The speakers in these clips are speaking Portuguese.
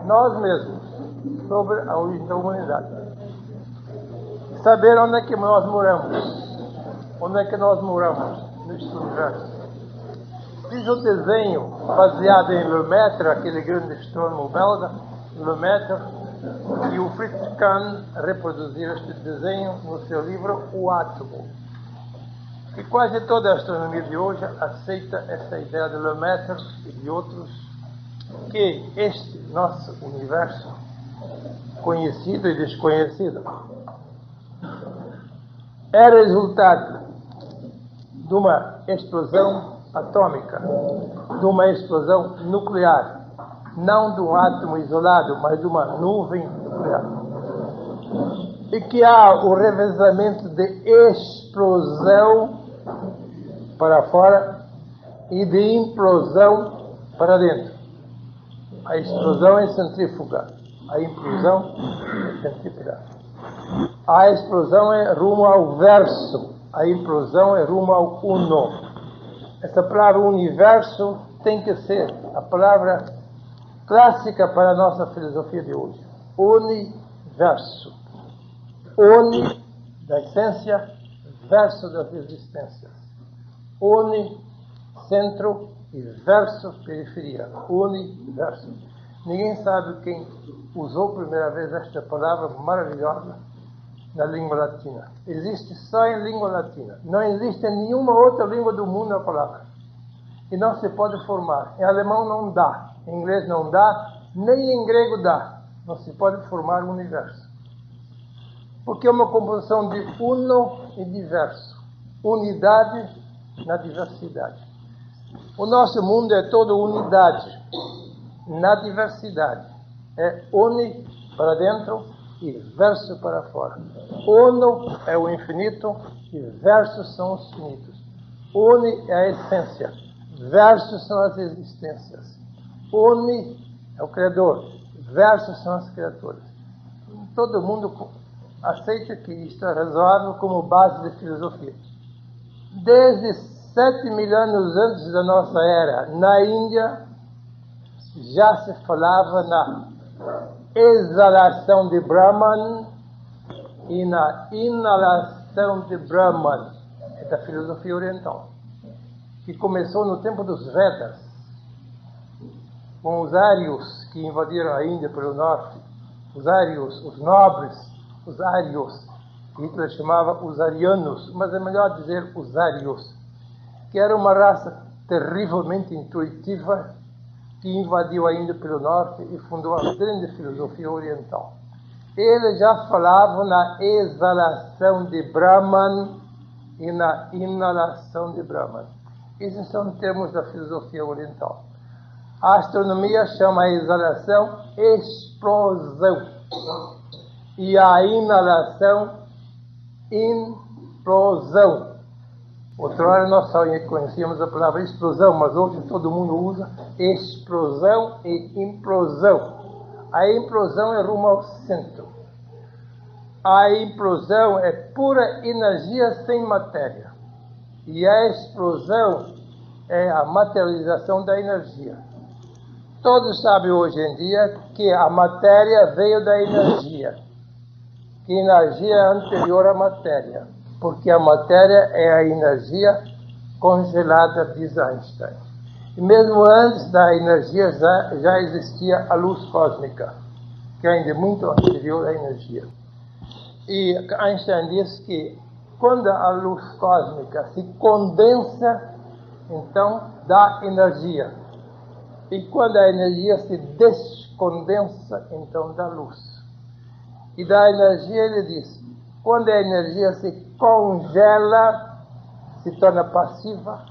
nós mesmos, sobre a origem da humanidade. Saber onde é que nós moramos. Onde é que nós moramos neste universo. Fiz um desenho baseado em Lemaitre, aquele grande astrônomo belga, Lemaitre, e o Fritz Kahn reproduziu este desenho no seu livro O Átomo. E quase toda a astronomia de hoje aceita essa ideia de Lemaitre e de outros, que este nosso universo, conhecido e desconhecido, é resultado de uma explosão atômica, de uma explosão nuclear, não de um átomo isolado, mas de uma nuvem nuclear. E que há o revezamento de explosão para fora e de implosão para dentro. A explosão é centrífuga, a implosão é centrífuga. A explosão é rumo ao verso, a implosão é rumo ao uno. Essa palavra universo tem que ser a palavra clássica para a nossa filosofia de hoje. Universo. Uni, da essência, verso das existências. Uni, centro, e verso, periferia. Universo. Ninguém sabe quem usou a primeira vez esta palavra maravilhosa na língua latina. Existe só em língua latina. Não existe em nenhuma outra língua do mundo a palavra. E não se pode formar. Em alemão não dá. Em inglês não dá. Nem em grego dá. Não se pode formar um universo. Porque é uma composição de uno e diverso. Unidade na diversidade. O nosso mundo é todo unidade na diversidade. É uni para dentro e verso para fora. Uno é o infinito e versos são os finitos. Uni é a essência, versos são as existências. Uni é o Criador, versos são as criaturas. Todo mundo aceita que isto é razoável como base de filosofia. Desde 7.000 anos antes da nossa era, na Índia, já se falava na exalação de Brahman e na inalação de Brahman, é da filosofia oriental, que começou no tempo dos Vedas, com os ários que invadiram a Índia pelo norte, os ários, os nobres, os ários, que Hitler chamava os arianos, mas é melhor dizer os ários, que era uma raça terrivelmente intuitiva, que invadiu a Índia pelo norte e fundou a grande filosofia oriental. Eles já falavam na exalação de Brahman e na inalação de Brahman. Esses são termos da filosofia oriental. A astronomia chama a exalação explosão e a inalação implosão. Outrora nós só conhecíamos a palavra explosão, mas hoje todo mundo usa explosão e implosão. A implosão é rumo ao centro. A implosão é pura energia sem matéria. E a explosão é a materialização da energia. Todos sabem hoje em dia que a matéria veio da energia. Que energia é anterior à matéria. Porque a matéria é a energia congelada, diz Einstein. E mesmo antes da energia já existia a luz cósmica, que ainda é muito anterior à energia. E Einstein diz que quando a luz cósmica se condensa, então dá energia. E quando a energia se descondensa, então dá luz. E da energia ele diz, quando a energia se congela, se torna passiva,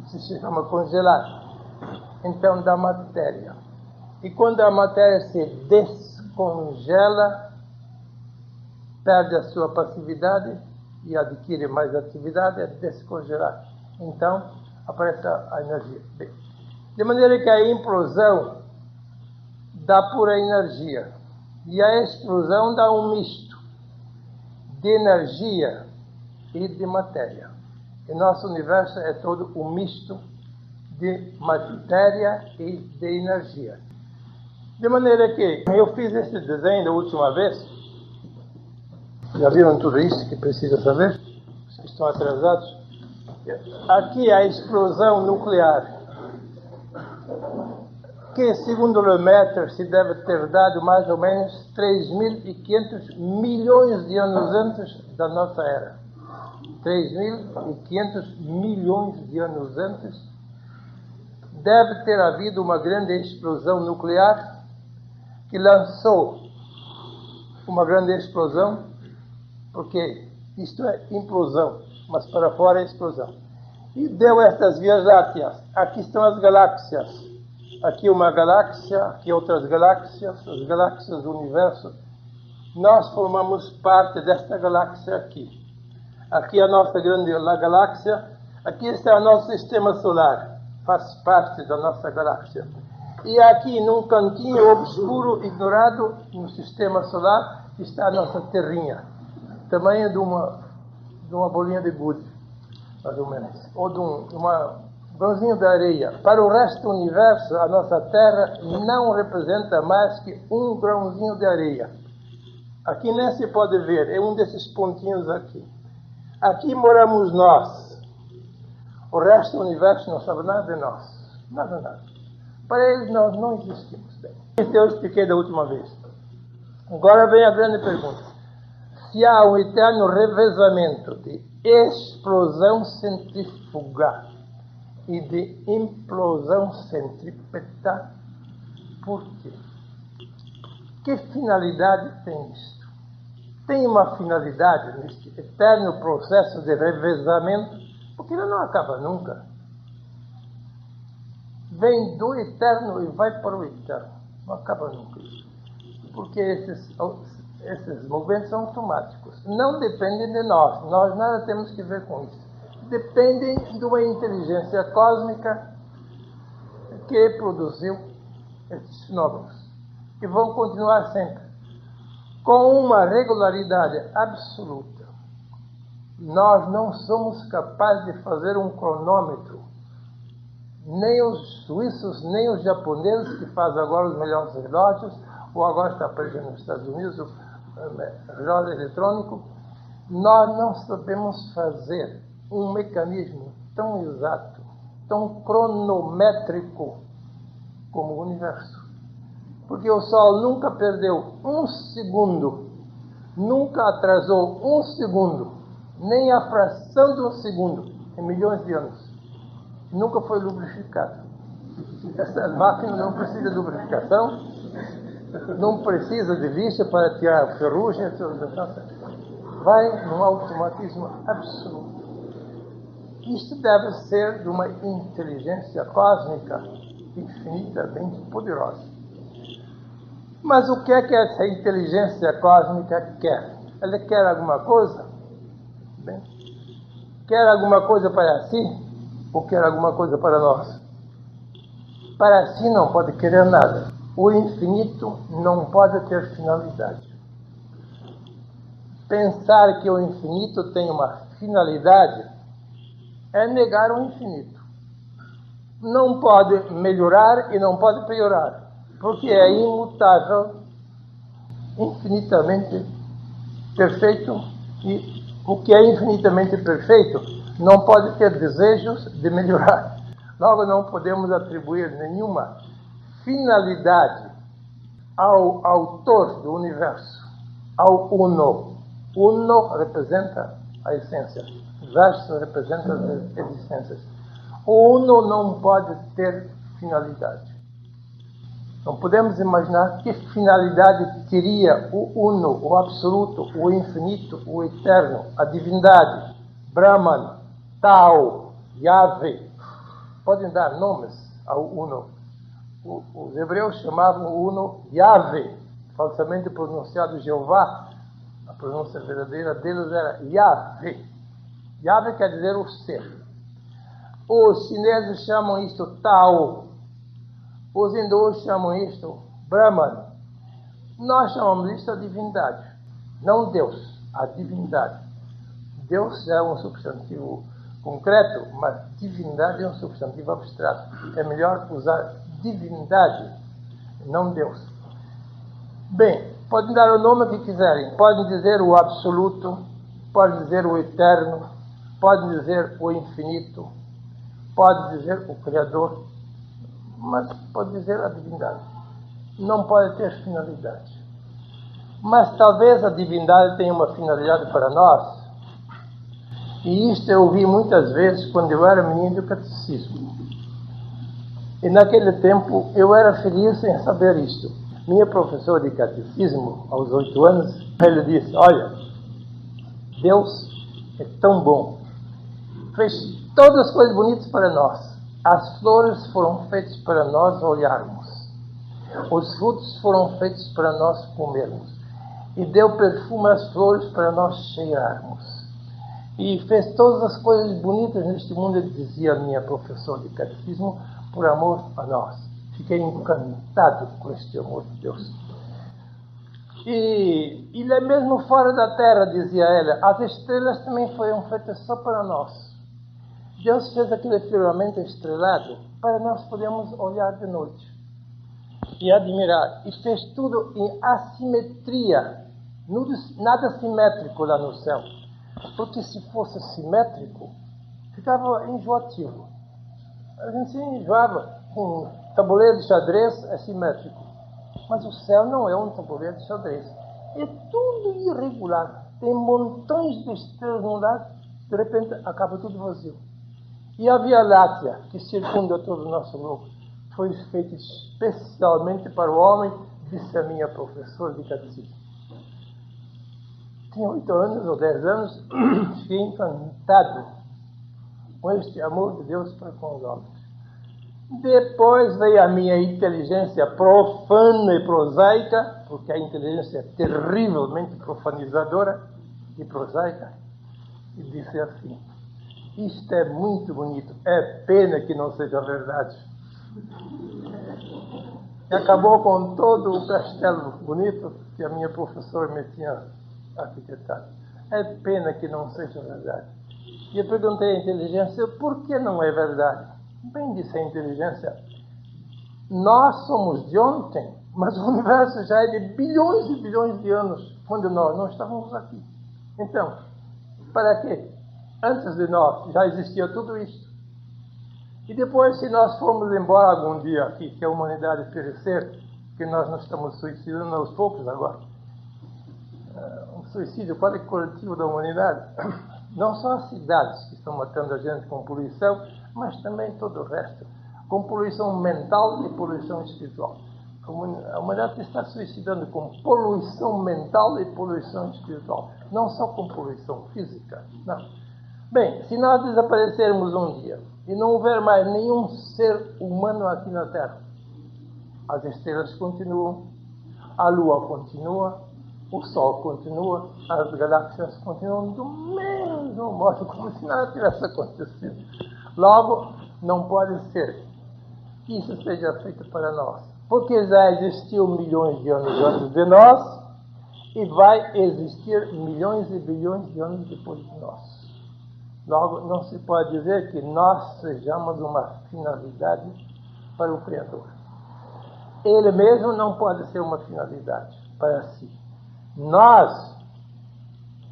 se chama congelar. Então dá matéria. E quando a matéria se descongela, perde a sua passividade e adquire mais atividade, é descongelar. Então aparece a energia. Bem, de maneira que a implosão dá pura energia e a explosão dá um misto de energia e de matéria. E nosso universo é todo um misto de matéria e de energia. De maneira que eu fiz esse desenho da última vez. Já viram tudo isso que precisa saber? Vocês estão atrasados? Aqui a explosão nuclear, que segundo Lemaitre se deve ter dado mais ou menos 3.500 milhões de anos antes da nossa era. 3.500 milhões de anos antes deve ter havido uma grande explosão nuclear que lançou uma grande explosão, porque isto é implosão, mas para fora é explosão. E deu estas vias lácteas. Aqui estão as galáxias. Aqui uma galáxia, aqui outras galáxias, as galáxias do universo. Nós formamos parte desta galáxia aqui. Aqui a nossa grande galáxia. Aqui está o nosso sistema solar. Faz parte da nossa galáxia. E aqui, num cantinho obscuro, ignorado, no sistema solar, está a nossa terrinha. Tamanho de uma bolinha de gude, mais ou menos. Ou de uma grãozinho de areia. Para o resto do universo, a nossa Terra não representa mais que um grãozinho de areia. Aqui nem se pode ver, é um desses pontinhos aqui. Aqui moramos nós. O resto do universo não sabe nada de nós. Nada, nada. Para eles nós não existimos. Isso eu expliquei da última vez. Agora vem a grande pergunta. Se há um eterno revezamento de explosão centrífuga e de implosão centrípeta, por quê? Que finalidade tem isto? Tem uma finalidade neste eterno processo de revezamento, porque ele não acaba nunca. Vem do eterno e vai para o eterno. Não acaba nunca isso. Porque esses movimentos são automáticos. Não dependem de nós. Nós nada temos que ver com isso. Dependem de uma inteligência cósmica que produziu esses fenômenos. E vão continuar sempre. Com uma regularidade absoluta. Nós não somos capazes de fazer um cronômetro. Nem os suíços, nem os japoneses, que fazem agora os melhores relógios, ou agora está aparecendo nos Estados Unidos o relógio eletrônico, nós não sabemos fazer um mecanismo tão exato, tão cronométrico como o universo. Porque o Sol nunca perdeu um segundo, nunca atrasou um segundo, nem a fração de um segundo em milhões de anos. Nunca foi lubrificado. Essa máquina não precisa de lubrificação, não precisa de lixa para tirar ferrugem, vai num automatismo absoluto. Isto deve ser de uma inteligência cósmica infinitamente poderosa. Mas o que é que essa inteligência cósmica quer? Ela quer alguma coisa? Bem, quer alguma coisa para si? Ou quer alguma coisa para nós? Para si não pode querer nada. O infinito não pode ter finalidade. Pensar que o infinito tem uma finalidade é negar o infinito. Não pode melhorar e não pode piorar, porque é imutável, infinitamente perfeito, e o que é infinitamente perfeito não pode ter desejos de melhorar. Logo, não podemos atribuir nenhuma finalidade ao autor do universo, ao Uno. Uno representa a essência, verso representa as existências. O Uno não pode ter finalidade. Não podemos imaginar que finalidade teria o Uno, o absoluto, o infinito, o eterno, a divindade, Brahman, Tao, Yahvé. Podem dar nomes ao Uno. Os hebreus chamavam o Uno Yahvé, falsamente pronunciado Jeová. A pronúncia verdadeira deles era Yahvé. Yahvé quer dizer o ser. Os chineses chamam isto Tao. Os hindus chamam isto Brahman. Nós chamamos isto a divindade. Não Deus, a divindade. Deus é um substantivo concreto, mas divindade é um substantivo abstrato. É melhor usar divindade. não Deus. Bem, podem dar o nome que quiserem, podem dizer o absoluto, podem dizer o eterno, podem dizer o infinito, podem dizer o Criador, mas pode dizer a divindade. Não pode ter finalidade. Mas talvez a divindade tenha uma finalidade para nós. E isto eu ouvi muitas vezes quando eu era menino do catecismo. E naquele tempo eu era feliz em saber isto. Minha professora de catecismo, aos 8 anos, ele disse: olha, Deus é tão bom. Fez todas as coisas bonitas para nós. As flores foram feitas para nós olharmos. Os frutos foram feitos para nós comermos. E deu perfume às flores para nós cheirarmos. E fez todas as coisas bonitas neste mundo, dizia a minha professora de catecismo, por amor a nós. Fiquei encantado com este amor de Deus. E ele mesmo fora da terra, dizia ela, as estrelas também foram feitas só para nós. Deus fez aquele firmamento estrelado para nós podermos olhar de noite e admirar. E fez tudo em assimetria, nada simétrico lá no céu. Porque se fosse simétrico, ficava enjoativo. A gente se enjoava. Um tabuleiro de xadrez é simétrico. Mas o céu não é um tabuleiro de xadrez. É tudo irregular. Tem montões de estrelas no lado, de repente acaba tudo vazio. E a Via Láctea, que circunda todo o nosso globo, foi feita especialmente para o homem, disse a minha professora de catecismo. Tinha 8 anos ou 10 anos, fiquei encantado com este amor de Deus para com os homens. Depois veio a minha inteligência profana e prosaica, porque a inteligência é terrivelmente profanizadora e prosaica, e disse assim: isto é muito bonito, é pena que não seja verdade. E acabou com todo o castelo bonito que a minha professora me tinha arquitetado. É pena que não seja verdade. E eu perguntei à inteligência, por que não é verdade? Bem, disse a inteligência, nós somos de ontem, mas o universo já é de bilhões e bilhões de anos, quando nós não estávamos aqui. Então, para quê? Antes de nós já existia tudo isso. E depois, se nós formos embora algum dia aqui, que a humanidade perecer, que nós nos estamos suicidando aos poucos agora, um suicídio quase coletivo da humanidade, não só as cidades que estão matando a gente com poluição, mas também todo o resto, com poluição mental e poluição espiritual. A humanidade está suicidando com poluição mental e poluição espiritual, não só com poluição física, não. Bem, se nós desaparecermos um dia e não houver mais nenhum ser humano aqui na Terra, as estrelas continuam, a Lua continua, o Sol continua, as galáxias continuam do mesmo modo, como se nada tivesse acontecido. Logo, não pode ser que isso seja feito para nós, porque já existiu milhões de anos antes de nós e vai existir milhões e bilhões de anos depois de nós. Logo, não se pode dizer que nós sejamos uma finalidade para o Criador. Ele mesmo não pode ser uma finalidade para si. Nós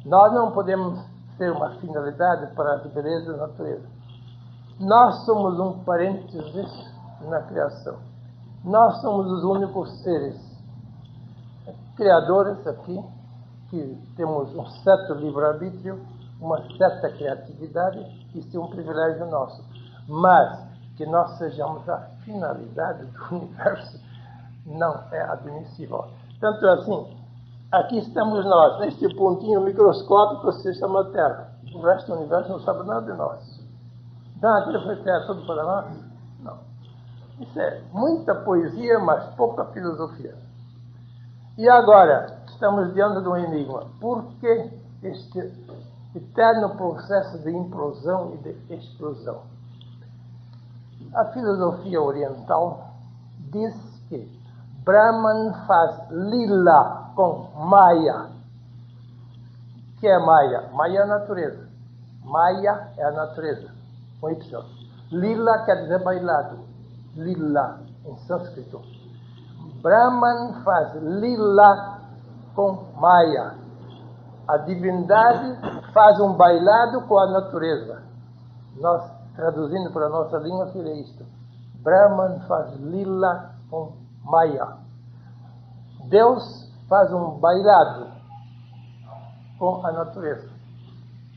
não podemos ser uma finalidade para a beleza da natureza. Nós somos um parênteses na criação. Nós somos os únicos seres criadores aqui, que temos um certo livre-arbítrio, uma certa criatividade, isso é um privilégio nosso. Mas que nós sejamos a finalidade do universo não é admissível. Tanto assim, aqui estamos nós, neste pontinho microscópico que se chama Terra. O resto do universo não sabe nada de nós. Então aquilo foi criado tudo para nós? Não. Isso é muita poesia, mas pouca filosofia. E agora, estamos diante de um enigma. Por que este eterno processo de implosão e de explosão? A filosofia oriental diz que Brahman faz lila com Maya. O que é Maya? Maya é a natureza. Maya é a natureza, com Y. Lila quer dizer bailado. Lila, em sânscrito. Brahman faz lila com Maya. A divindade faz um bailado com a natureza. Nós, traduzindo para a nossa língua, seria isto. Brahman faz lila com Maya. Deus faz um bailado com a natureza.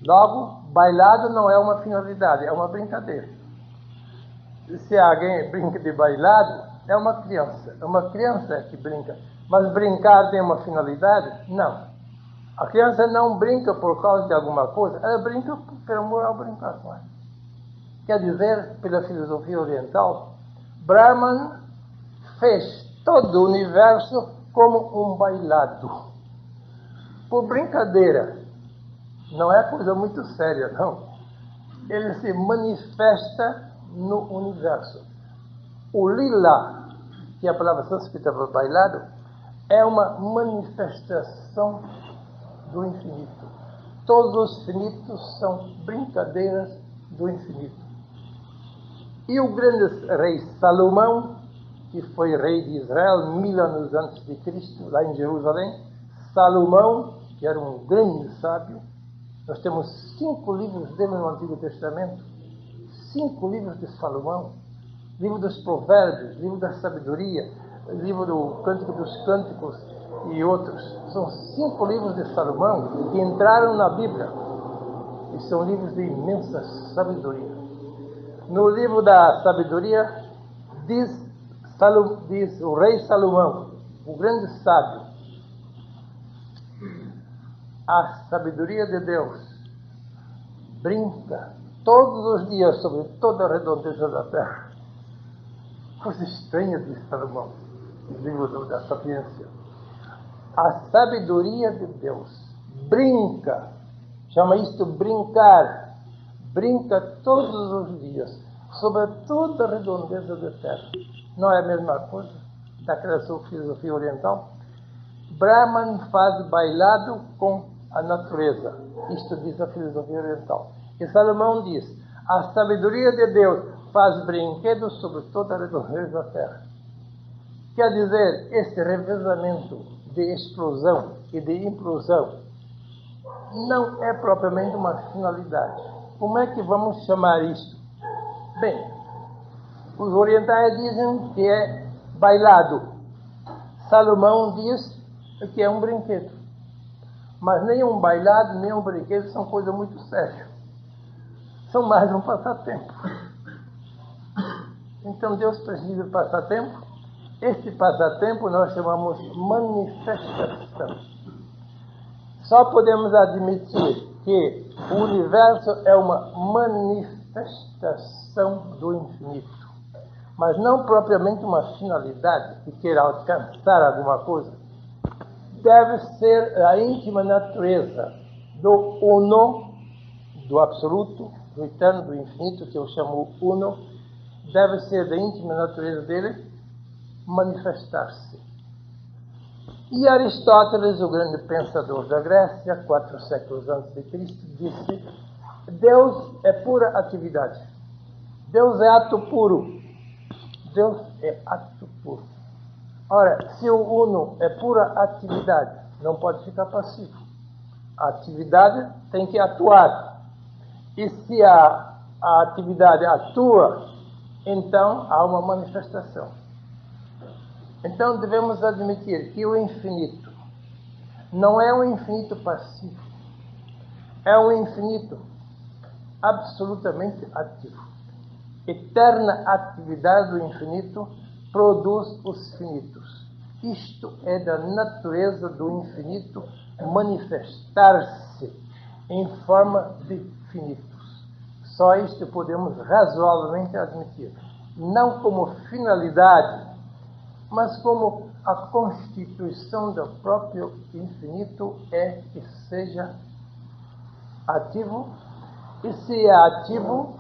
Logo, bailado não é uma finalidade, é uma brincadeira. Se alguém brinca de bailado, é uma criança. É uma criança que brinca. Mas brincar tem uma finalidade? Não. A criança não brinca por causa de alguma coisa, ela brinca por amor ao brincar. Não é? Quer dizer, pela filosofia oriental, Brahman fez todo o universo como um bailado. Por brincadeira. Não é coisa muito séria, não. Ele se manifesta no universo. O lila, que é a palavra sânscrita para bailado, é uma manifestação do infinito. Todos os finitos são brincadeiras do infinito. E o grande rei Salomão, que foi rei de Israel 1000 anos antes de Cristo, lá em Jerusalém, Salomão, que era um grande sábio, nós temos 5 livros dele no Antigo Testamento, 5 livros de Salomão, livro dos Provérbios, livro da Sabedoria, livro do Cântico dos Cânticos e outros. São 5 livros de Salomão que entraram na Bíblia e são livros de imensa sabedoria. No livro da Sabedoria diz o rei Salomão, o grande sábio, a sabedoria de Deus brinca todos os dias sobre toda a redondeza da terra. Coisa estranha de Salomão, o livro da Sapiência. A sabedoria de Deus brinca, chama isto brincar, brinca todos os dias sobre toda a redondeza da terra. Não é a mesma coisa daquela sua filosofia oriental? Brahman faz bailado com a natureza. Isto diz a filosofia oriental. E Salomão diz, a sabedoria de Deus faz brinquedos sobre toda a redondeza da terra. Quer dizer, esse revezamento de explosão e de implosão não é propriamente uma finalidade. Como é que vamos chamar isto? Bem, os orientais dizem que é bailado. Salomão diz que é um brinquedo. Mas nem um bailado, nem um brinquedo são coisas muito sérias. São mais um passatempo. Então Deus precisa de passatempo. Este passatempo nós chamamos manifestação. Só podemos admitir que o universo é uma manifestação do infinito. Mas não propriamente uma finalidade que queira alcançar alguma coisa. Deve ser a íntima natureza do Uno, do Absoluto, do Eterno, do Infinito, que eu chamo Uno, deve ser da íntima natureza dele manifestar-se. E Aristóteles, o grande pensador da Grécia, 4 séculos antes de Cristo, disse: Deus é pura atividade. Deus é ato puro. Deus é ato puro. Ora, se o Uno é pura atividade, não pode ficar passivo. A atividade tem que atuar. E se a atividade atua, então há uma manifestação. Então devemos admitir que o infinito não é um infinito passivo. É um infinito absolutamente ativo. Eterna atividade do infinito produz os finitos. Isto é da natureza do infinito manifestar-se em forma de finitos. Só isto podemos razoavelmente admitir. Não como finalidade, mas como a constituição do próprio infinito é que seja ativo. E se é ativo,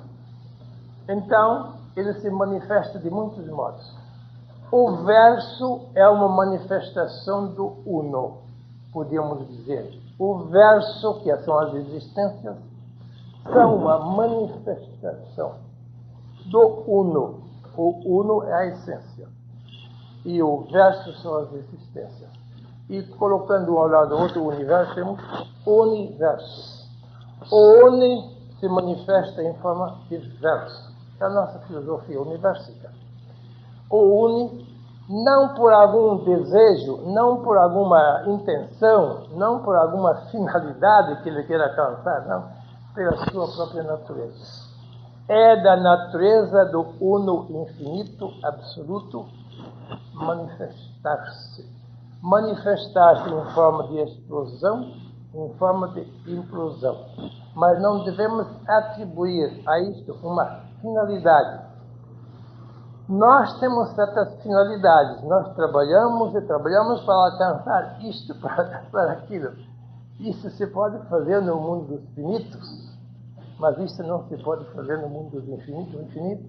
então ele se manifesta de muitos modos. O verso é uma manifestação do Uno, podíamos dizer. O verso, que são as existências, são uma manifestação do Uno. O Uno é a essência. e o verso são as existências. E colocando um ao lado do outro o universo, temos universos. O uni se manifesta em forma de verso. É a nossa filosofia universitária. O uni, não por algum desejo, não por alguma intenção, não por alguma finalidade que ele queira alcançar, não, pela sua própria natureza. É da natureza do uno infinito, absoluto, manifestar-se. Manifestar-se em forma de explosão, em forma de implosão. Mas não devemos atribuir a isto uma finalidade. Nós temos certas finalidades. Nós trabalhamos e trabalhamos para alcançar isto, para alcançar aquilo. Isso se pode fazer no mundo dos finitos, mas isso não se pode fazer no mundo do infinito,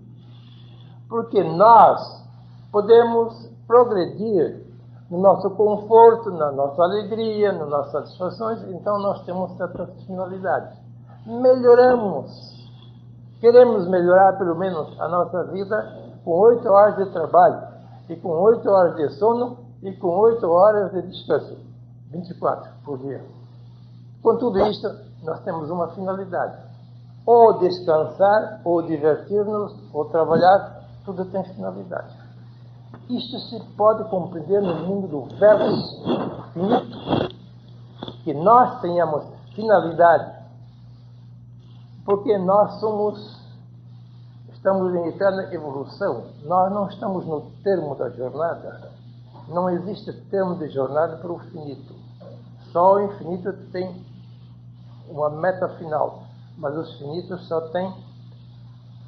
porque nós podemos progredir no nosso conforto, na nossa alegria, nas nossas satisfações, então nós temos certas finalidades. Melhoramos, queremos melhorar pelo menos a nossa vida com 8 horas de trabalho, e com 8 horas de sono, e com 8 horas de descanso, 24 por dia. Com tudo isto, nós temos uma finalidade. Ou descansar, ou divertir-nos, ou trabalhar, tudo tem finalidade. Isto se pode compreender no mundo do verso finito, que nós tenhamos finalidade, porque nós estamos em eterna evolução. Nós não estamos no termo da jornada. Não existe termo de jornada para o finito. Só o infinito tem uma meta final, mas os finitos só têm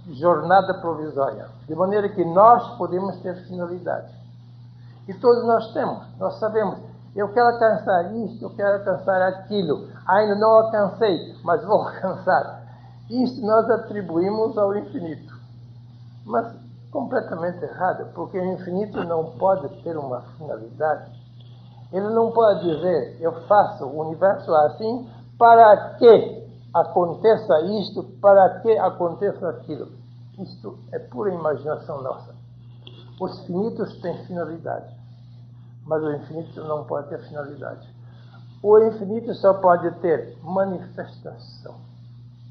jornada provisória. De maneira que nós podemos ter finalidade. E todos nós temos. Nós sabemos. Eu quero alcançar isto, eu quero alcançar aquilo. Ainda não alcancei, mas vou alcançar. Isso nós atribuímos ao infinito. Mas completamente errado, porque o infinito não pode ter uma finalidade. Ele não pode dizer, eu faço o universo assim para que aconteça isto, para que aconteça aquilo. Isto é pura imaginação nossa. Os finitos têm finalidade, mas o infinito não pode ter finalidade. O infinito só pode ter manifestação,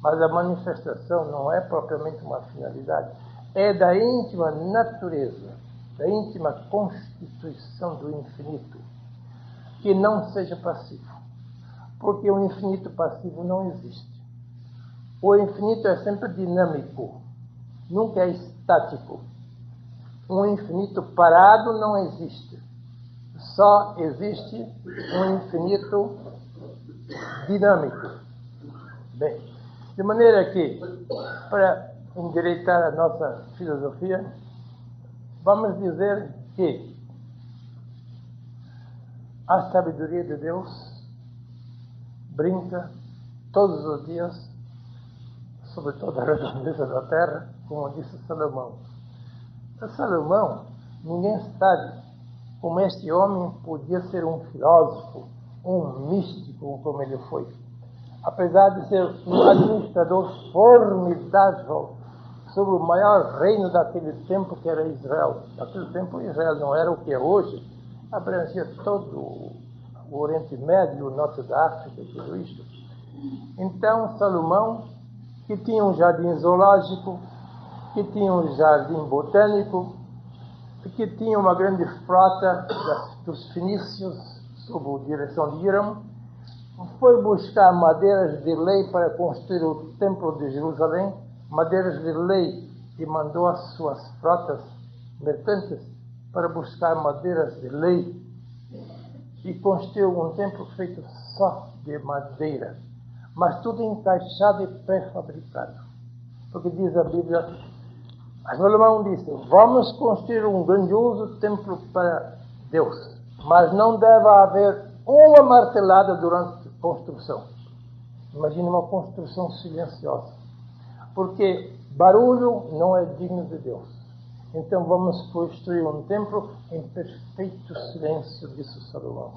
mas a manifestação não é propriamente uma finalidade. É da íntima natureza, da íntima constituição do infinito, que não seja passivo. Porque o infinito passivo não existe. O infinito é sempre dinâmico, nunca é estático. Um infinito parado não existe. Só existe um infinito dinâmico. Bem, de maneira que, para endireitar a nossa filosofia, vamos dizer que a sabedoria de Deus brinca todos os dias sobre toda a redondeza da terra, como disse Salomão. A Salomão, ninguém sabe como este homem podia ser um filósofo, um místico, como ele foi. Apesar de ser um administrador formidável sobre o maior reino daquele tempo, que era Israel. Naquele tempo, Israel não era o que é hoje, abrangia todo o Oriente Médio, o norte da África e tudo isto. Então, Salomão, que tinha um jardim zoológico, que tinha um jardim botânico, que tinha uma grande frota dos fenícios, sob a direção de Hiram, foi buscar madeiras de lei para construir o templo de Jerusalém, madeiras de lei, e mandou as suas frotas mercantes para buscar madeiras de lei, e construiu um templo feito só de madeira, mas tudo encaixado e pré-fabricado. Porque diz a Bíblia, Salomão disse, vamos construir um grandioso templo para Deus, mas não deve haver uma martelada durante a construção. Imagine uma construção silenciosa, porque barulho não é digno de Deus. Então vamos construir um templo em perfeito silêncio, disse Salomão.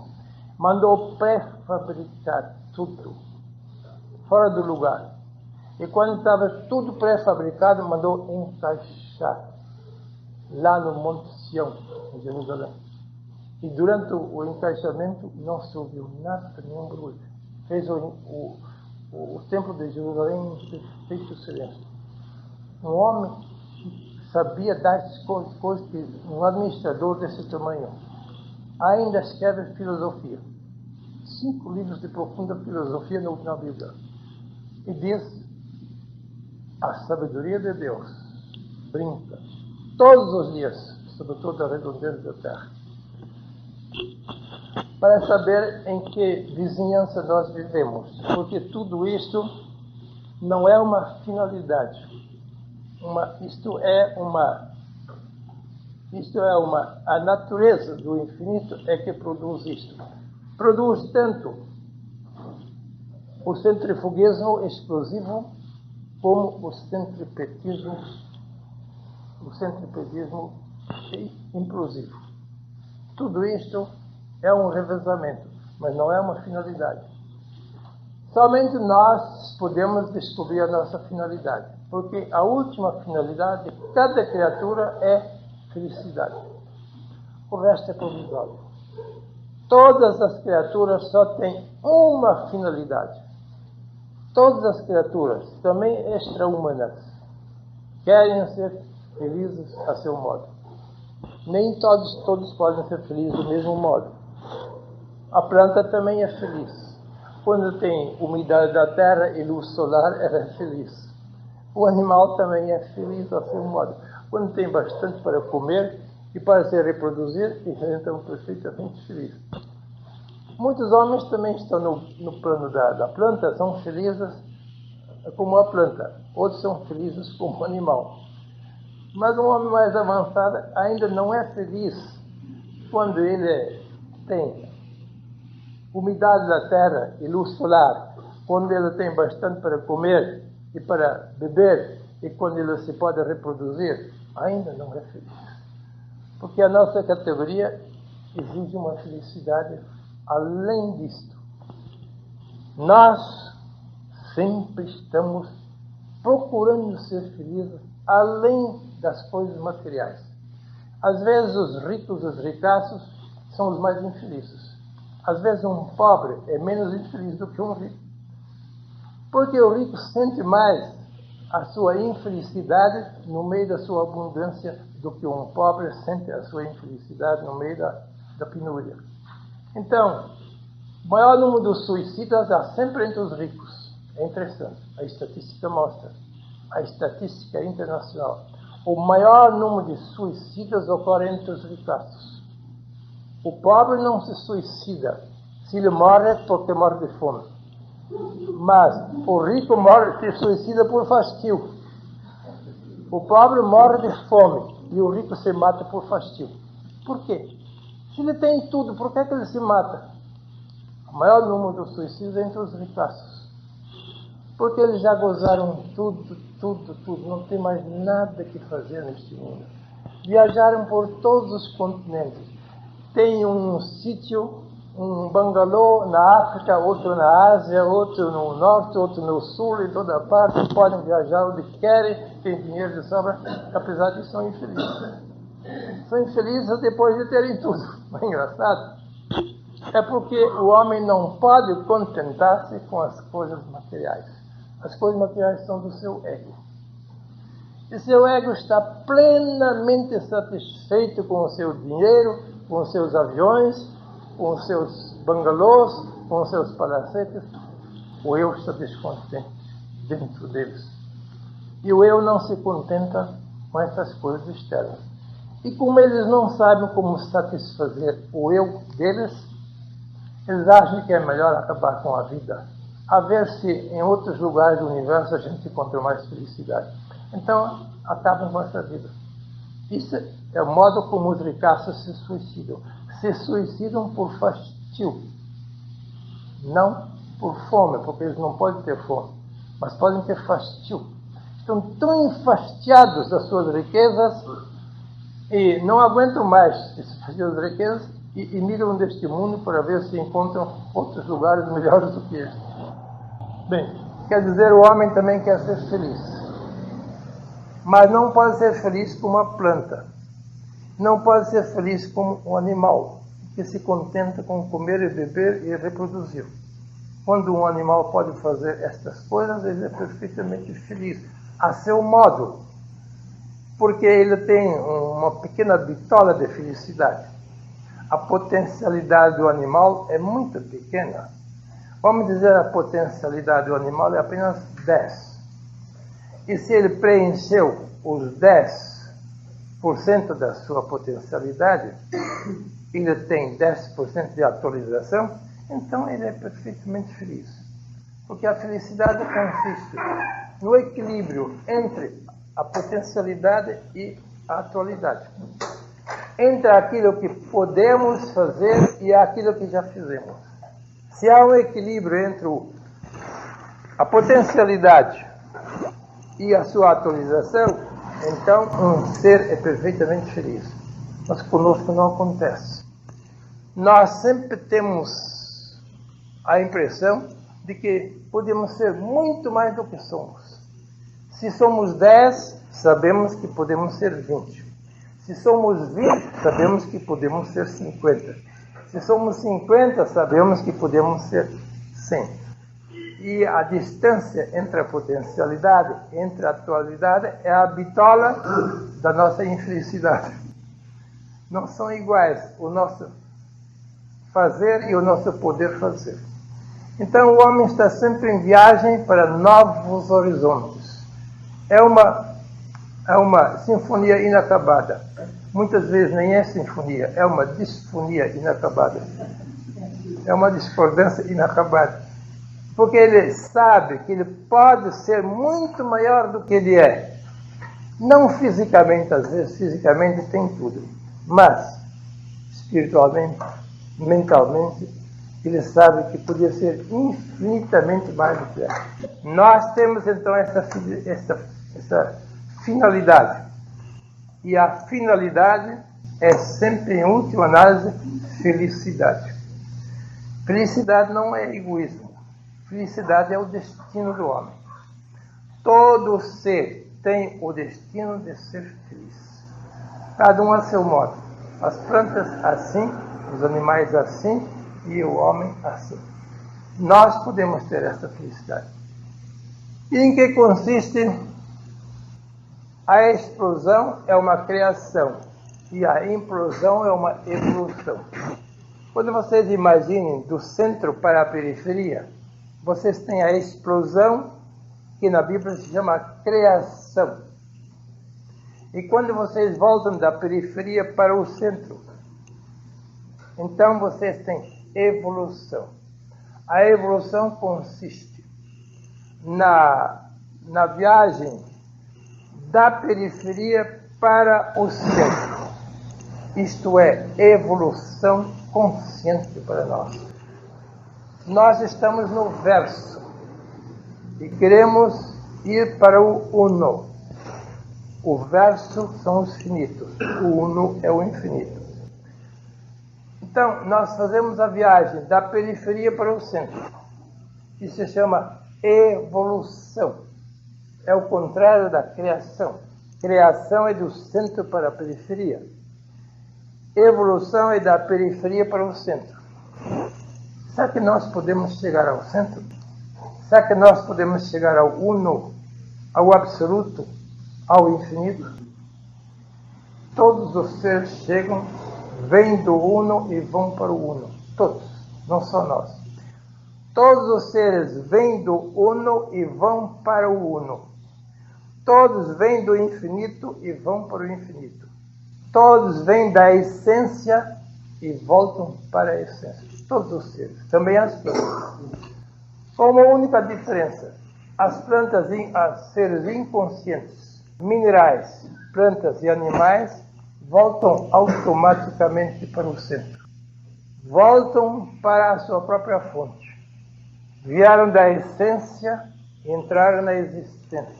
Mandou pré-fabricar tudo, fora do lugar. E quando estava tudo pré-fabricado, mandou encaixar. lá no Monte Sião, em Jerusalém. E durante o encaixamento não se ouviu nada, nenhum barulho. Fez o templo de Jerusalém em perfeito silêncio. Um homem que sabia dar coisas que um administrador desse tamanho ainda escreve filosofia. 5 livros de profunda filosofia na Bíblia. E diz: a sabedoria de Deus brinca todos os dias sobre toda a redondeza da terra. Para saber em que vizinhança nós vivemos, porque tudo isto não é uma finalidade. A natureza do infinito é que produz isto. Produz tanto o centrifugismo explosivo como o centripetismo implosivo. Tudo isto é um revezamento, mas não é uma finalidade. Somente nós podemos descobrir a nossa finalidade, porque a última finalidade de cada criatura é felicidade. O resto é provisório. Todas as criaturas só têm uma finalidade. Todas as criaturas, também extra-humanas, querem ser felizes a seu modo. Nem todos podem ser felizes do mesmo modo. A planta também é feliz. Quando tem umidade da terra e luz solar, ela é feliz. O animal também é feliz a seu modo. Quando tem bastante para comer e para se reproduzir, então perfeitamente feliz. Muitos homens também estão no plano da planta, são felizes como a planta. Outros são felizes como o animal. Mas um homem mais avançado ainda não é feliz quando ele tem umidade da terra e luz solar, quando ele tem bastante para comer e para beber, e quando ele se pode reproduzir, ainda não é feliz. Porque a nossa categoria exige uma felicidade além disto. Nós sempre estamos procurando ser felizes além das coisas materiais. Às vezes os ricos, os ricaços, são os mais infelizes. Às vezes um pobre é menos infeliz do que um rico. Porque o rico sente mais a sua infelicidade no meio da sua abundância do que um pobre sente a sua infelicidade no meio da penúria. Então, o maior número de suicidas há sempre entre os ricos. É interessante. A estatística mostra. A estatística internacional. O maior número de suicidas ocorre entre os ricaços. O pobre não se suicida. Se ele morre, é porque morre de fome. Mas o rico se suicida por fastio. O pobre morre de fome e o rico se mata por fastio. Por quê? Se ele tem tudo, por que ele se mata? O maior número de suicídios é entre os ricaços. Porque eles já gozaram tudo. Não tem mais nada que fazer neste mundo. Viajaram por todos os continentes. Tem um sítio, um bangalô na África, outro na Ásia, outro no Norte, outro no Sul, em toda parte. Podem viajar onde querem, tem dinheiro de sobra, apesar de são infelizes. São infelizes depois de terem tudo. É engraçado. É porque o homem não pode contentar-se com as coisas materiais. As coisas materiais são do seu ego. E seu ego está plenamente satisfeito com o seu dinheiro, com os seus aviões, com os seus bangalôs, com os seus palacetes. O eu está descontente dentro deles. E o eu não se contenta com essas coisas externas. E como eles não sabem como satisfazer o eu deles, eles acham que é melhor acabar com a vida, a ver se em outros lugares do universo a gente encontra mais felicidade. Então, acabam com essa vida. Isso é o modo como os ricaços se suicidam. Se suicidam por fastio, não por fome, porque eles não podem ter fome, mas podem ter fastio. Estão tão enfastiados das suas riquezas e não aguentam mais esse fastio das riquezas e migram deste mundo para ver se encontram outros lugares melhores do que este. Bem, quer dizer, o homem também quer ser feliz. Mas não pode ser feliz como uma planta. não pode ser feliz como um animal que se contenta com comer e beber e reproduzir. Quando um animal pode fazer estas coisas, ele é perfeitamente feliz, a seu modo, porque ele tem uma pequena bitola de felicidade. A potencialidade do animal é muito pequena. Vamos dizer, a potencialidade do animal é apenas 10. E se ele preencheu os 10% da sua potencialidade, ele tem 10% de atualização, então ele é perfeitamente feliz. Porque a felicidade consiste no equilíbrio entre a potencialidade e a atualidade. Entre aquilo que podemos fazer e aquilo que já fizemos. Se há um equilíbrio entre a potencialidade e a sua atualização, então um ser é perfeitamente feliz. Mas conosco não acontece. Nós sempre temos a impressão de que podemos ser muito mais do que somos. Se somos 10, sabemos que podemos ser 20. Se somos 20, sabemos que podemos ser 50. Se somos 50, sabemos que podemos ser 100. E a distância entre a potencialidade e entre a atualidade é a bitola da nossa infelicidade. Não são iguais o nosso fazer e o nosso poder fazer. Então o homem está sempre em viagem para novos horizontes. É uma sinfonia inacabada. Muitas vezes nem é sinfonia, é uma disfonia inacabada. É uma discordância inacabada. Porque ele sabe que ele pode ser muito maior do que ele é. Não fisicamente, às vezes fisicamente tem tudo. Mas, espiritualmente, mentalmente, ele sabe que podia ser infinitamente mais do que é. Nós temos então essa finalidade. E a finalidade é sempre, em última análise, felicidade. Felicidade não é egoísmo. Felicidade é o destino do homem. Todo ser tem o destino de ser feliz. Cada um a seu modo. As plantas assim, os animais assim e o homem assim. Nós podemos ter essa felicidade. E em que consiste? A explosão é uma criação e a implosão é uma evolução. Quando vocês imaginem do centro para a periferia, vocês têm a explosão, que na Bíblia se chama criação. E quando vocês voltam da periferia para o centro, então vocês têm evolução. A evolução consiste na viagem da periferia para o centro. Isto é, evolução consciente para nós. Nós estamos no verso e queremos ir para o uno. O verso são os finitos, o uno é o infinito. Então, nós fazemos a viagem da periferia para o centro. Isso se chama evolução. É o contrário da criação. Criação é do centro para a periferia. Evolução é da periferia para o centro. Será que nós podemos chegar ao centro? Será que nós podemos chegar ao uno, ao absoluto, ao infinito? Todos os seres chegam, vêm do uno e vão para o uno. Todos, não só nós. Todos os seres vêm do uno e vão para o uno. Todos vêm do infinito e vão para o infinito. Todos vêm da essência e voltam para a essência. Todos os seres, também as plantas. Com uma única diferença. As plantas, as seres inconscientes, minerais, plantas e animais, voltam automaticamente para o centro. Voltam para a sua própria fonte. Vieram da essência e entraram na existência.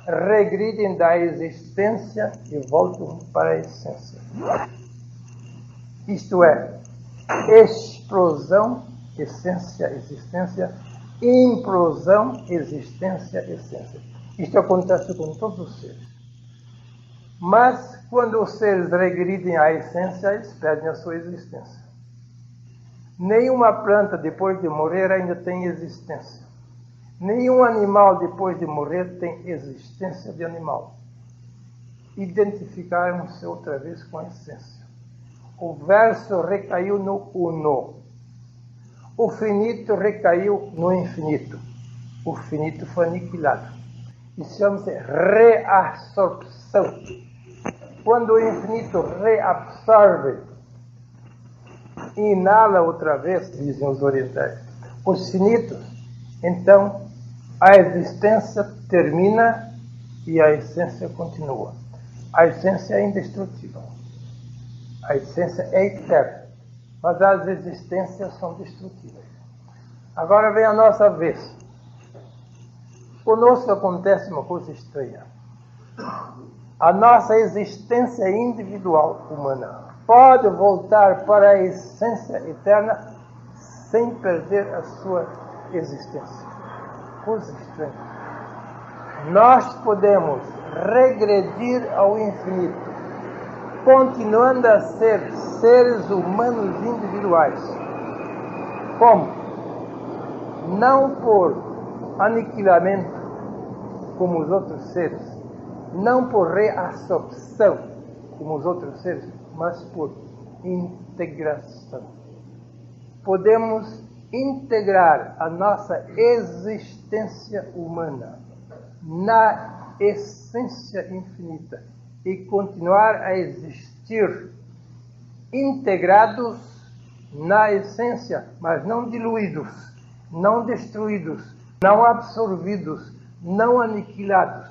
Regridem da existência e voltam para a essência. Isto é, explosão, essência, existência, implosão, existência, essência. Isto acontece com todos os seres. Mas, quando os seres regridem à essência, eles perdem a sua existência. Nenhuma planta, depois de morrer, ainda tem existência. Nenhum animal, depois de morrer, tem existência de animal. Identificaram-se outra vez com a essência. O verso recaiu no uno. O finito recaiu no infinito. O finito foi aniquilado. Isso chama-se reabsorção. Quando o infinito reabsorve, inala outra vez, dizem os orientais, os finitos, então a existência termina e a essência continua. A essência é indestrutível. A essência é eterna. Mas as existências são destrutíveis. Agora vem a nossa vez. Conosco acontece uma coisa estranha. A nossa existência individual humana pode voltar para a essência eterna sem perder a sua existência. Coisa estranha. Nós podemos regredir ao infinito, continuando a ser seres humanos individuais. Como? Não por aniquilamento, como os outros seres, não por reabsorção, como os outros seres, mas por integração. Podemos integrar a nossa existência humana na essência infinita e continuar a existir integrados na essência, mas não diluídos, não destruídos, não absorvidos, não aniquilados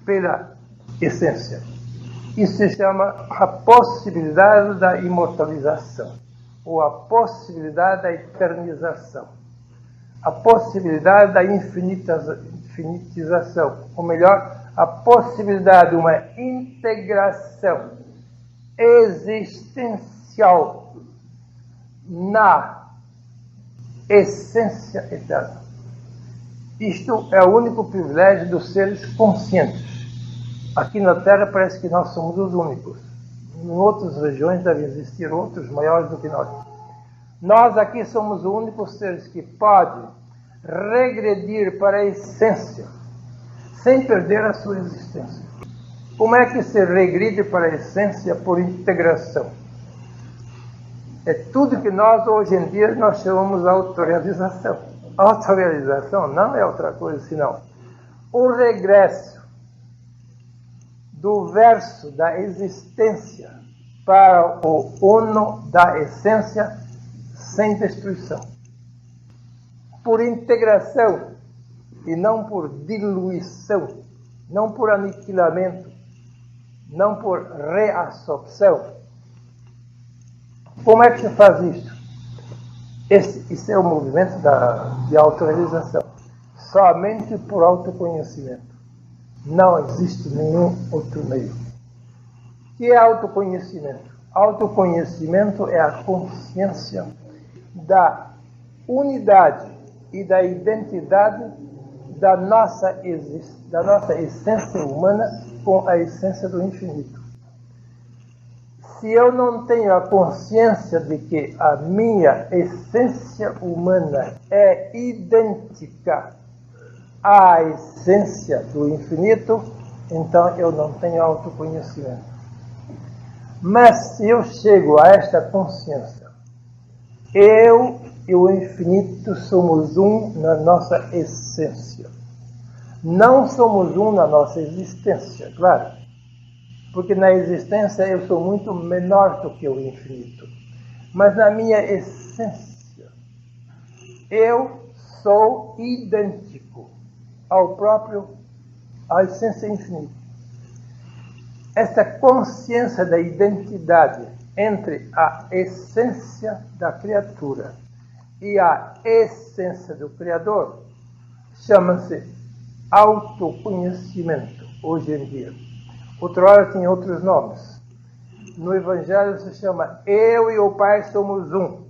pela essência. Isso se chama a possibilidade da imortalização, ou a possibilidade da eternização, a possibilidade da infinitização, ou melhor, a possibilidade de uma integração existencial na essência eterna. Isto é o único privilégio dos seres conscientes. Aqui na Terra parece que nós somos os únicos. Em outras regiões devem existir outros maiores do que nós. Nós aqui somos os únicos seres que podem regredir para a essência, sem perder a sua existência. Como é que se regride para a essência? Por integração. É tudo que nós, hoje em dia, nós chamamos de autorrealização. Autorrealização não é outra coisa senão o regresso do verso da existência para o uno da essência sem destruição. Por integração e não por diluição, não por aniquilamento, não por reabsorção. Como é que se faz isso? Isso é o movimento de autorrealização. Somente por autoconhecimento. Não existe nenhum outro meio. O que é autoconhecimento? Autoconhecimento é a consciência da unidade e da identidade da nossa essência humana com a essência do infinito. Se eu não tenho a consciência de que a minha essência humana é idêntica à essência do infinito, então eu não tenho autoconhecimento. Mas se eu chego a esta consciência, eu e o infinito somos um na nossa essência. Não somos um na nossa existência, claro. Porque na existência eu sou muito menor do que o infinito. Mas na minha essência, eu sou idêntico à essência infinita. Esta consciência da identidade entre a essência da criatura e a essência do Criador chama-se autoconhecimento, hoje em dia. Outrora tinha outros nomes. No Evangelho se chama eu e o Pai somos um.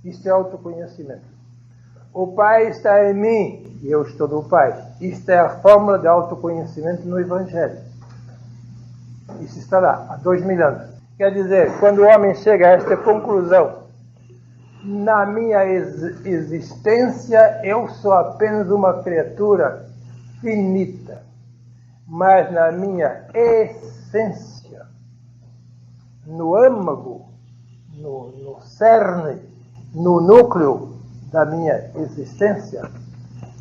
Isto é autoconhecimento. O Pai está em mim e eu estou no Pai. Isto é a fórmula de autoconhecimento no Evangelho. Isso está lá, há 2000 anos. Quer dizer, quando o homem chega a esta conclusão, na minha existência eu sou apenas uma criatura finita, mas na minha essência, no âmago, no cerne, no núcleo da minha existência,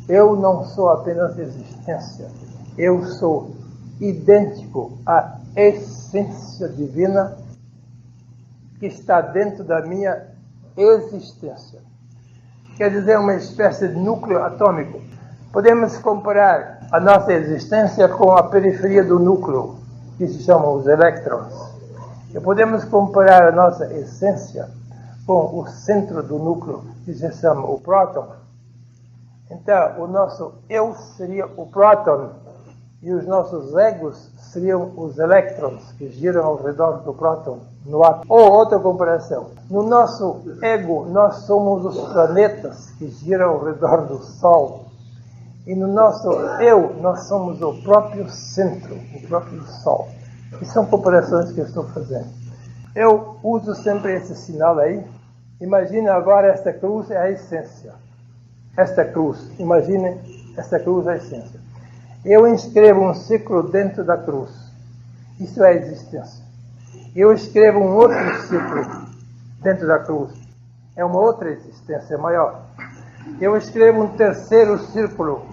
eu não sou apenas existência, eu sou idêntico à essência divina que está dentro da minha existência. Quer dizer, uma espécie de núcleo atômico. Podemos comparar a nossa existência com a periferia do núcleo, que se chamam os elétrons. E podemos comparar a nossa essência com o centro do núcleo, que se chama o próton. Então, o nosso eu seria o próton e os nossos egos seriam os elétrons que giram ao redor do próton no átomo. Ou outra comparação, no nosso ego nós somos os planetas que giram ao redor do Sol. E no nosso eu nós somos o próprio centro, o próprio Sol. E são comparações que eu estou fazendo. Eu uso sempre esse sinal aí. Imagine agora esta cruz é a essência. Esta cruz, imagine esta cruz é a essência. Eu inscrevo um círculo dentro da cruz. Isso é a existência. Eu escrevo um outro círculo dentro da cruz. É uma outra existência maior. Eu escrevo um terceiro círculo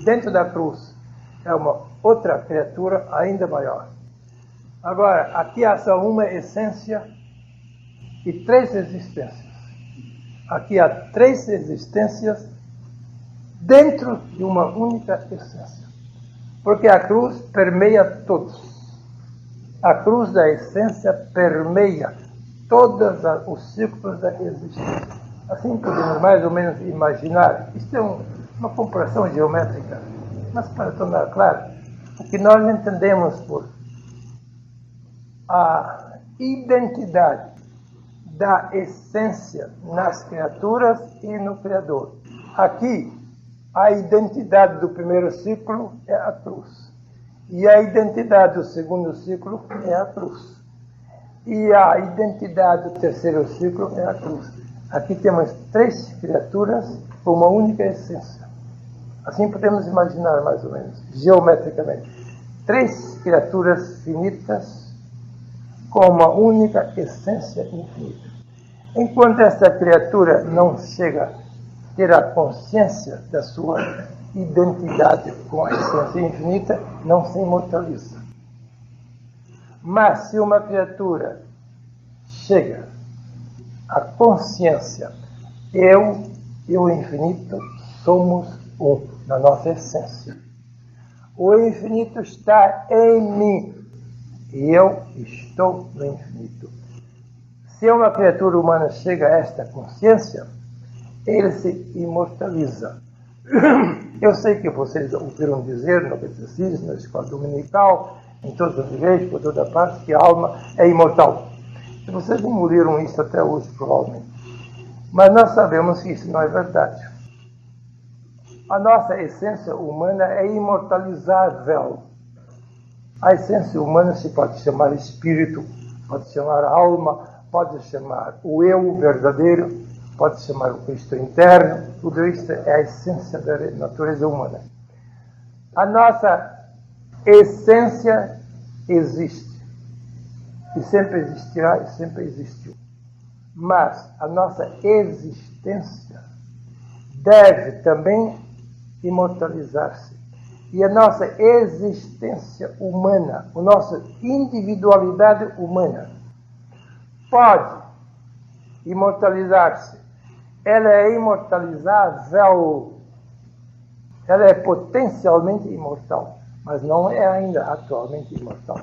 dentro da cruz. É uma outra criatura ainda maior. Agora, aqui há só uma essência e 3 existências. Aqui há 3 existências dentro de uma única essência. Porque a cruz permeia todos. A cruz da essência permeia todos os círculos da existência. Assim podemos mais ou menos imaginar. Isto é uma comparação geométrica. Mas para tornar claro, o que nós entendemos por a identidade da essência nas criaturas e no Criador. Aqui, a identidade do primeiro ciclo é a cruz. E a identidade do segundo ciclo é a cruz. E a identidade do terceiro ciclo é a cruz. Aqui temos 3 criaturas com uma única essência. Assim podemos imaginar mais ou menos, geometricamente. 3 criaturas finitas com uma única essência infinita. Enquanto essa criatura não chega a ter a consciência da sua identidade com a essência infinita, não se imortaliza. Mas se uma criatura chega à consciência, eu e o infinito somos um na nossa essência. O infinito está em mim e eu estou no infinito. Se uma criatura humana chega a esta consciência, ele se imortaliza. Eu sei que vocês ouviram dizer no catecismo, na escola dominical, em todas as igrejas, por toda parte, que a alma é imortal. E vocês engoliram isso até hoje, provavelmente. Mas nós sabemos que isso não é verdade. A nossa essência humana é imortalizável. A essência humana se pode chamar espírito, pode chamar alma, pode chamar o eu verdadeiro, pode chamar o Cristo interno. Tudo isso é a essência da natureza humana. A nossa essência existe. E sempre existirá e sempre existiu. Mas a nossa existência deve também imortalizar-se. E a nossa existência humana, a nossa individualidade humana, pode imortalizar-se. Ela é imortalizável. Ela é potencialmente imortal, mas não é ainda atualmente imortal.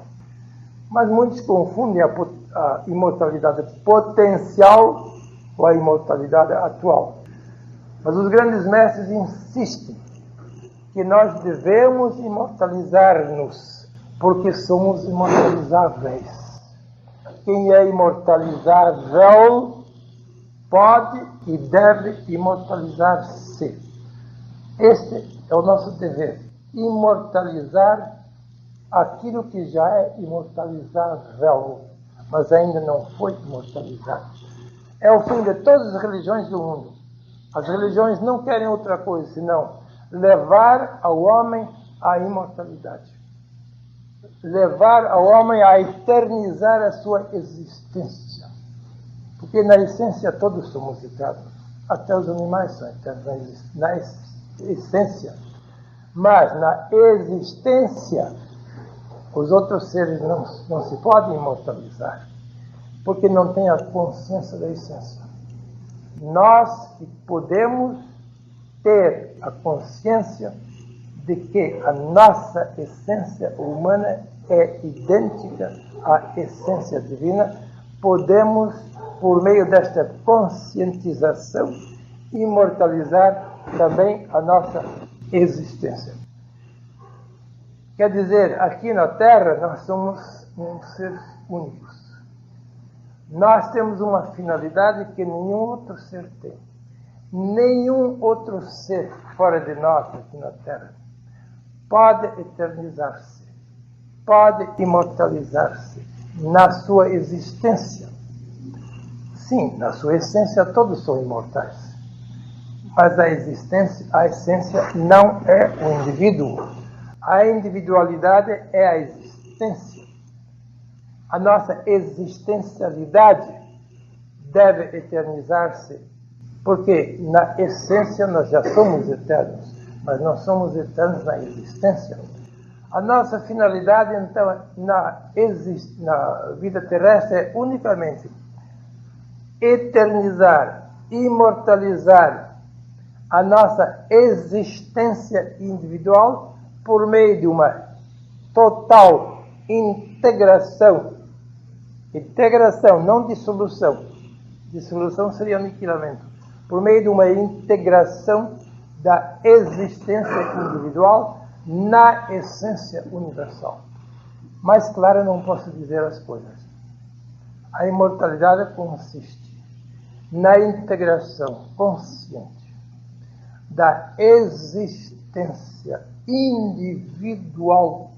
Mas muitos confundem a imortalidade potencial com a imortalidade atual. Mas os grandes mestres insistem que nós devemos imortalizar-nos, porque somos imortalizáveis. Quem é imortalizável pode e deve imortalizar-se. Este é o nosso dever, imortalizar aquilo que já é imortalizável, mas ainda não foi imortalizado. É o fim de todas as religiões do mundo. As religiões não querem outra coisa senão levar ao homem à imortalidade. Levar ao homem a eternizar a sua existência. Porque na essência todos somos eternos. Até os animais são eternos na essência. Mas na existência, os outros seres não se podem imortalizar. Porque não têm a consciência da essência. Nós que podemos ter a consciência de que a nossa essência humana é idêntica à essência divina, podemos, por meio desta conscientização, imortalizar também a nossa existência. Quer dizer, aqui na Terra nós somos seres únicos. Nós temos uma finalidade que nenhum outro ser tem. Nenhum outro ser fora de nós aqui na Terra pode eternizar-se, pode imortalizar-se na sua existência. Sim, na sua essência todos são imortais. Mas a essência não é o indivíduo. A individualidade é a existência. A nossa existencialidade deve eternizar-se, porque na essência nós já somos eternos, mas não somos eternos na existência. A nossa finalidade, então, na vida terrestre é unicamente eternizar, imortalizar a nossa existência individual por meio de uma total integração, não dissolução. Dissolução seria aniquilamento. Por meio de uma integração da existência individual na essência universal. Mais claro não posso dizer as coisas. A imortalidade consiste na integração consciente da existência individual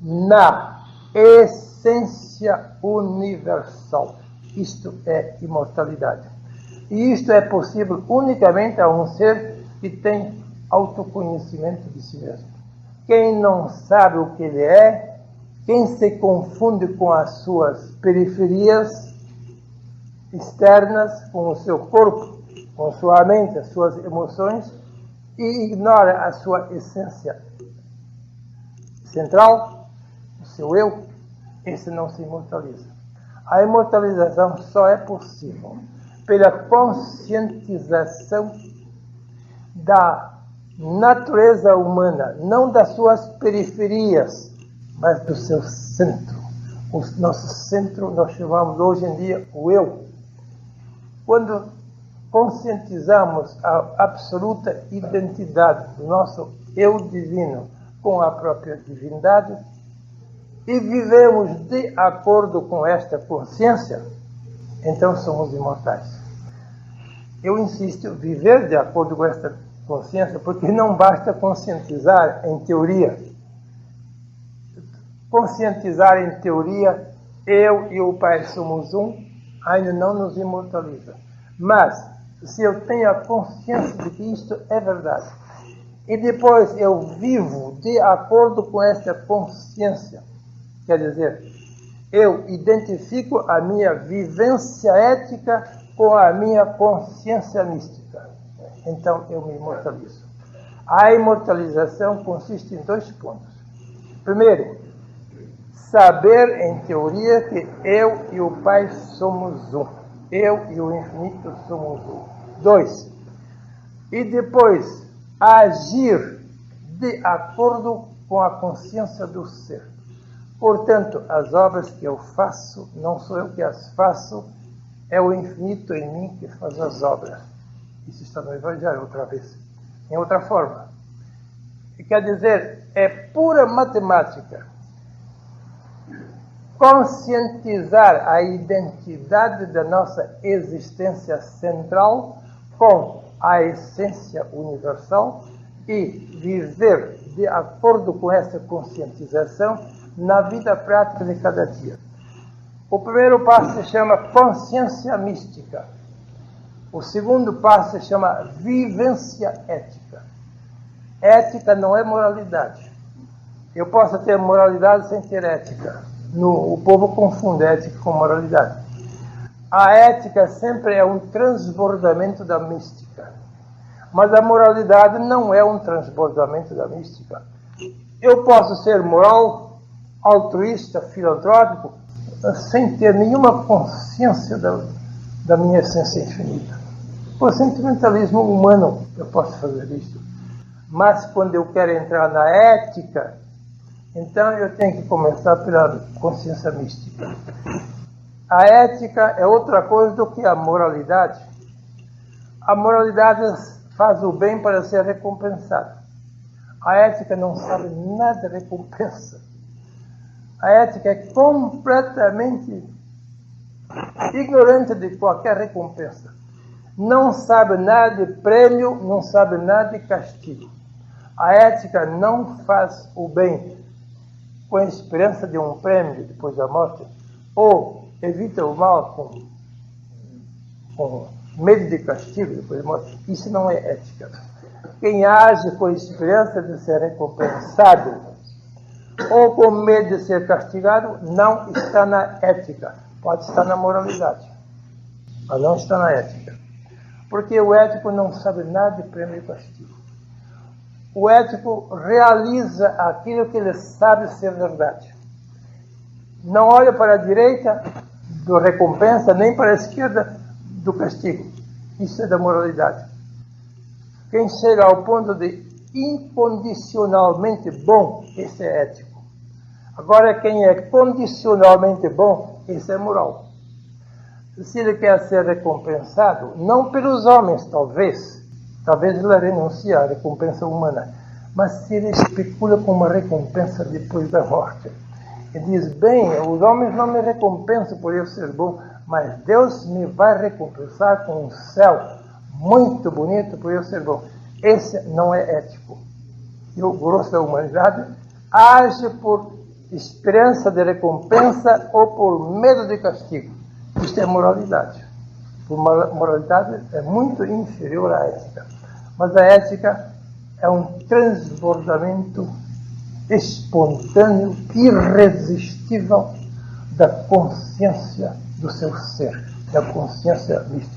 na essência universal. Isto é imortalidade. E isto é possível unicamente a um ser que tem autoconhecimento de si mesmo. Quem não sabe o que ele é, quem se confunde com as suas periferias externas, com o seu corpo, com sua mente, as suas emoções, e ignora a sua essência central, o seu eu, esse não se imortaliza. A imortalização só é possível pela conscientização da natureza humana, não das suas periferias, mas do seu centro. O nosso centro nós chamamos hoje em dia o eu. Quando conscientizamos a absoluta identidade do nosso eu divino com a própria divindade e vivemos de acordo com esta consciência, então somos imortais. Eu insisto, viver de acordo com esta consciência, porque não basta conscientizar em teoria. Conscientizar em teoria, eu e o Pai somos um, ainda não nos imortaliza. Mas, se eu tenho a consciência de que isto é verdade, e depois eu vivo de acordo com esta consciência, quer dizer, eu identifico a minha vivência ética com a minha consciência mística. Então eu me imortalizo. A imortalização consiste em 2 pontos. Primeiro, saber em teoria que eu e o Pai somos um. Eu e o infinito somos um. 2. E depois, agir de acordo com a consciência do ser. Portanto, as obras que eu faço, não sou eu que as faço, é o infinito em mim que faz as obras. Isso está no Evangelho outra vez, em outra forma. Quer dizer, é pura matemática. Conscientizar a identidade da nossa existência central com a essência universal e viver de acordo com essa conscientização na vida prática de cada dia. O primeiro passo se chama consciência mística. O segundo passo se chama vivência ética. Ética não é moralidade. Eu posso ter moralidade sem ter ética. O povo confunde ética com moralidade. A ética sempre é um transbordamento da mística. Mas a moralidade não é um transbordamento da mística. Eu posso ser moral, altruísta, filantrópico, sem ter nenhuma consciência da minha essência infinita. Por sentimentalismo humano eu posso fazer isso. Mas quando eu quero entrar na ética, então eu tenho que começar pela consciência mística. A ética é outra coisa do que a moralidade. A moralidade faz o bem para ser recompensado. A ética não sabe nada de recompensa. A ética é completamente ignorante de qualquer recompensa. Não sabe nada de prêmio, não sabe nada de castigo. A ética não faz o bem com a esperança de um prêmio depois da morte, ou evita o mal com medo de castigo depois da morte. Isso não é ética. Quem age com a esperança de ser recompensado ou com medo de ser castigado não está na ética. Pode estar na moralidade, mas não está na ética. Porque o ético não sabe nada de prêmio e castigo. O ético realiza aquilo que ele sabe ser verdade. Não olha para a direita do recompensa, nem para a esquerda do castigo. Isso é da moralidade. Quem chega ao ponto de incondicionalmente bom, esse é ético. Agora, quem é condicionalmente bom, esse é moral. Se ele quer ser recompensado, não pelos homens, talvez ele renuncie à recompensa humana, mas se ele especula com uma recompensa depois da morte, e diz, bem, os homens não me recompensam por eu ser bom, mas Deus me vai recompensar com um céu muito bonito por eu ser bom. Esse não é ético. E o grosso da humanidade age por esperança de recompensa ou por medo de castigo. Isto é moralidade. Moralidade é muito inferior à ética. Mas a ética é um transbordamento espontâneo, irresistível da consciência do seu ser, da consciência mística.